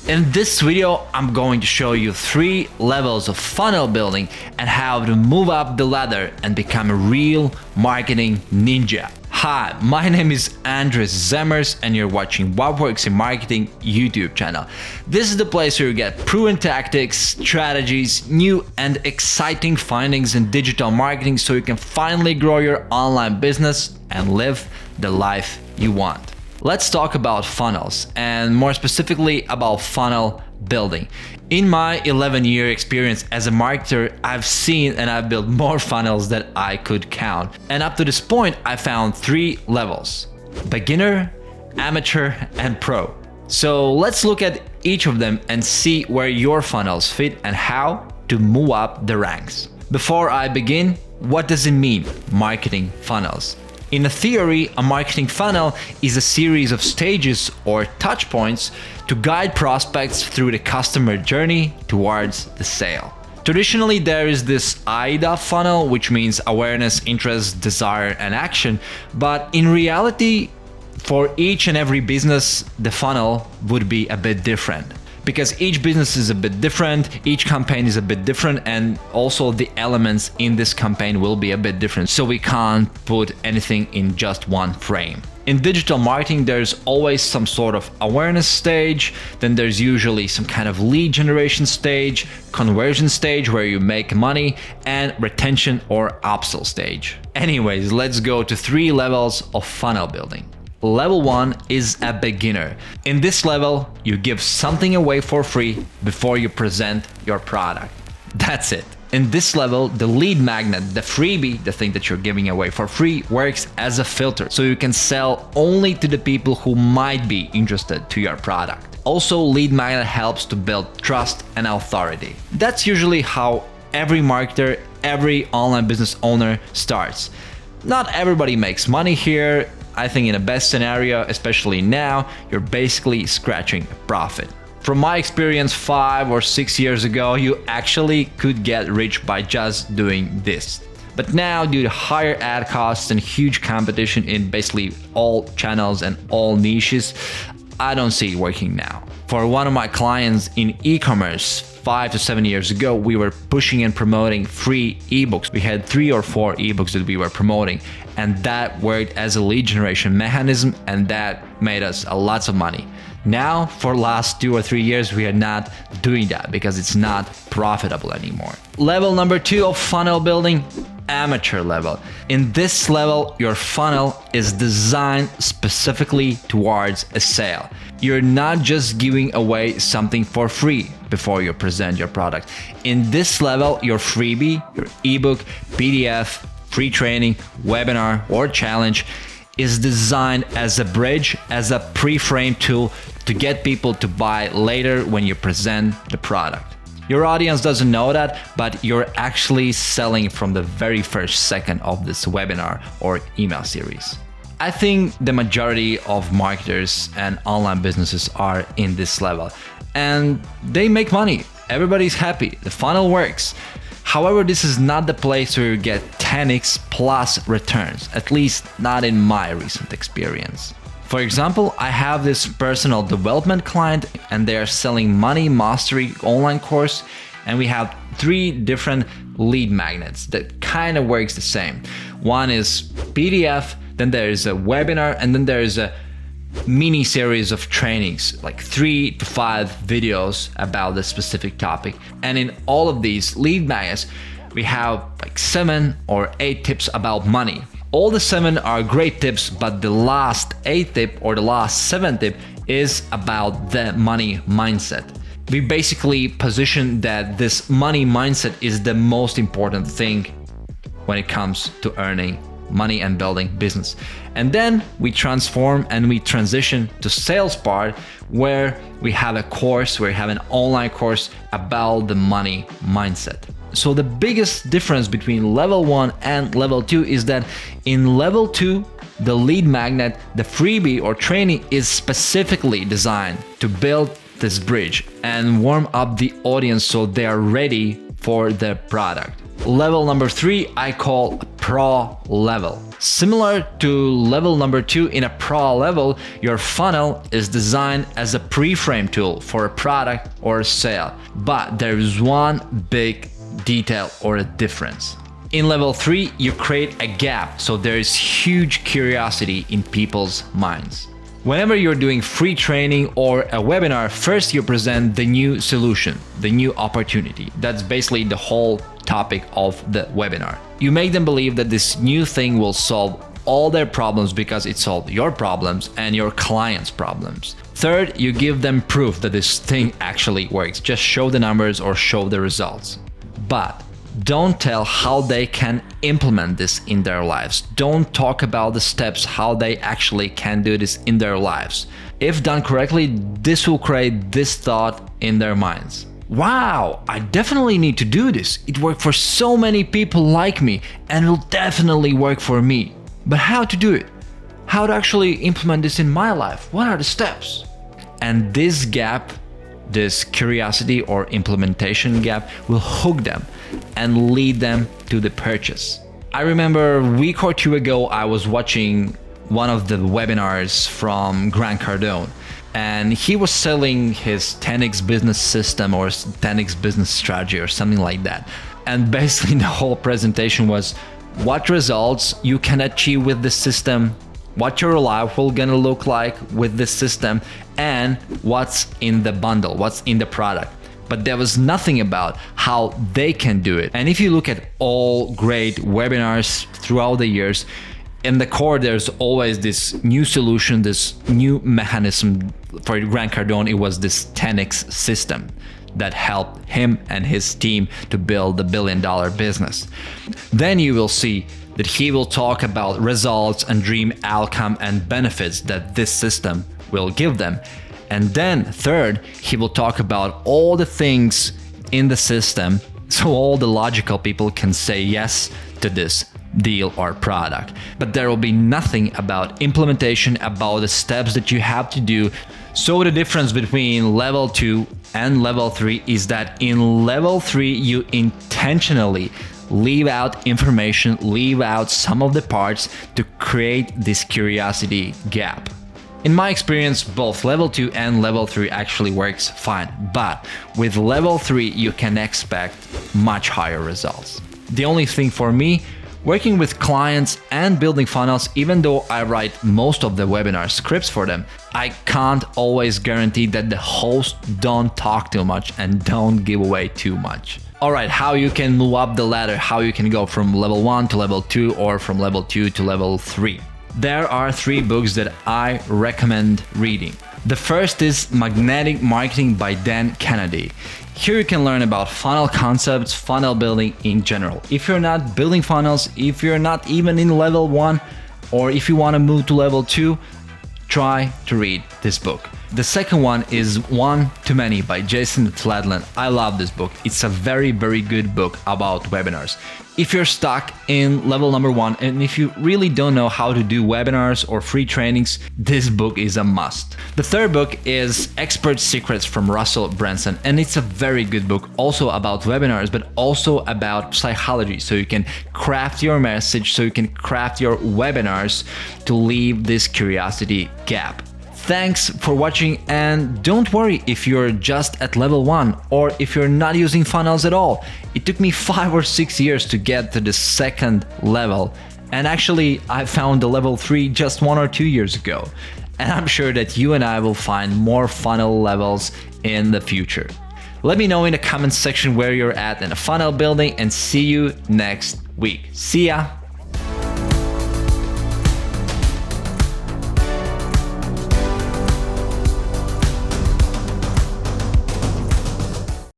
In this video, I'm going to show you 3 levels of funnel building and how to move up the ladder and become a real marketing ninja. Hi, my name is Andres Zemmers and you're watching What Works in Marketing YouTube channel. This is the place where you get proven tactics, strategies, new and exciting findings in digital marketing so you can finally grow your online business and live the life you want. Let's talk about funnels and more specifically about funnel building. In my 11-year experience as a marketer, I've seen and I've built more funnels than I could count. And up to this point, I found 3 levels: beginner, amateur, and pro. So let's look at each of them and see where your funnels fit and how to move up the ranks. Before I begin, what does it mean, marketing funnels? In a theory, a marketing funnel is a series of stages or touch points to guide prospects through the customer journey towards the sale. Traditionally, there is this AIDA funnel, which means awareness, interest, desire, and action. But in reality, for each and every business, the funnel would be a bit different. Because each business is a bit different, each campaign is a bit different, and also the elements in this campaign will be a bit different. So we can't put anything in just one frame. In digital marketing, there's always some sort of awareness stage, then there's usually some kind of lead generation stage, conversion stage where you make money, and retention or upsell stage. Anyways, let's go to 3 levels of funnel building. Level 1 is a beginner. In this level, you give something away for free before you present your product. That's it. In this level, the lead magnet, the freebie, the thing that you're giving away for free, works as a filter. So you can sell only to the people who might be interested to your product. Also, lead magnet helps to build trust and authority. That's usually how every marketer, every online business owner starts. Not everybody makes money here. I think in the best scenario, especially now, you're basically scratching a profit. From my experience 5 or 6 years ago, you actually could get rich by just doing this. But now, due to higher ad costs and huge competition in basically all channels and all niches, I don't see it working now. For one of my clients in e-commerce, 5 to 7 years ago, we were pushing and promoting free ebooks. We had 3 or 4 ebooks that we were promoting, and that worked as a lead generation mechanism, and that made us lots of money. Now, for the last 2 or 3 years, we are not doing that because it's not profitable anymore. Level number 2 of funnel building, amateur level. In this level, your funnel is designed specifically towards a sale. You're not just giving away something for free before you present your product. In this level, your freebie, your ebook, PDF, free training, webinar, or challenge is designed as a bridge, as a pre-framed tool to get people to buy later when you present the product. Your audience doesn't know that, but you're actually selling from the very first second of this webinar or email series. I think the majority of marketers and online businesses are in this level, and they make money. Everybody's happy. The funnel works. However, this is not the place where you get 10x plus returns, at least not in my recent experience. For example, I have this personal development client and they are selling Money Mastery online course, and we have 3 different lead magnets that kind of works the same. One is PDF, then there is a webinar, and then there is a mini series of trainings, like 3 to 5 videos about the specific topic. And in all of these lead magnets, we have like 7 or 8 tips about money. All the 7 are great tips, but the last 8 tip or the last 7 tip is about the money mindset. We basically position that this money mindset is the most important thing when it comes to earning money and building business. And then we transform and we transition to sales part, where we have a course, where we have an online course about the money mindset. So the biggest difference between level 1 and level 2 is that in level 2, the lead magnet, the freebie or training is specifically designed to build this bridge and warm up the audience so they are ready for the product. Level number 3 I call pro level. Similar to level number 2 in a pro level, your funnel is designed as a pre-frame tool for a product or a sale. But there is one big detail or a difference. In level 3, you create a gap, so there is huge curiosity in people's minds. Whenever you're doing free training or a webinar, first you present the new solution, the new opportunity. That's basically the whole topic of the webinar. You make them believe that this new thing will solve all their problems because it solved your problems and your clients' problems. Third, you give them proof that this thing actually works. Just show the numbers or show the results. But don't tell how they can implement this in their lives. Don't talk about the steps, how they actually can do this in their lives. If done correctly, this will create this thought in their minds. Wow, I definitely need to do this. It worked for so many people like me and will definitely work for me. But how to do it? How to actually implement this in my life? What are the steps? And this gap, this curiosity or implementation gap, will hook them and lead them to the purchase. I remember a week or two ago, I was watching one of the webinars from Grant Cardone, and he was selling his 10x business system or 10x business strategy or something like that. And basically the whole presentation was what results you can achieve with this system, what your life will gonna look like with this system, and what's in the bundle, what's in the product. But there was nothing about how they can do it. And if you look at all great webinars throughout the years, in the core, there's always this new solution, this new mechanism. For Grant Cardone, it was this 10x system that helped him and his team to build the billion-dollar business. Then you will see that he will talk about results and dream outcome and benefits that this system will give them. And then third, he will talk about all the things in the system so all the logical people can say yes to this deal or product. But there will be nothing about implementation, about the steps that you have to do. So the difference between level 2 and level 3 is that in level 3 you intentionally leave out information, leave out some of the parts to create this curiosity gap. In my experience, both level 2 and level 3 actually works fine, but with level 3 you can expect much higher results. The only thing for me, working with clients and building funnels, even though I write most of the webinar scripts for them, I can't always guarantee that the hosts don't talk too much and don't give away too much. Alright, how you can move up the ladder, how you can go from level 1 to level 2 or from level 2 to level 3. There are 3 books that I recommend reading. The first is Magnetic Marketing by Dan Kennedy. Here you can learn about funnel concepts, funnel building in general. If you're not building funnels, if you're not even in level 1, or if you want to move to level 2, try to read this book. The second one is One Too Many by Jason Fladlien. I love this book. It's a very, very good book about webinars. If you're stuck in level number 1 and if you really don't know how to do webinars or free trainings, this book is a must. The third book is Expert Secrets from Russell Brunson, and it's a very good book also about webinars, but also about psychology, so you can craft your message, so you can craft your webinars to leave this curiosity gap. Thanks for watching, and don't worry if you're just at level 1 or if you're not using funnels at all. It took me 5 or 6 years to get to the second level, and actually I found the level 3 just 1 or 2 years ago. And I'm sure that you and I will find more funnel levels in the future. Let me know in the comments section where you're at in the funnel building, and see you next week. See ya!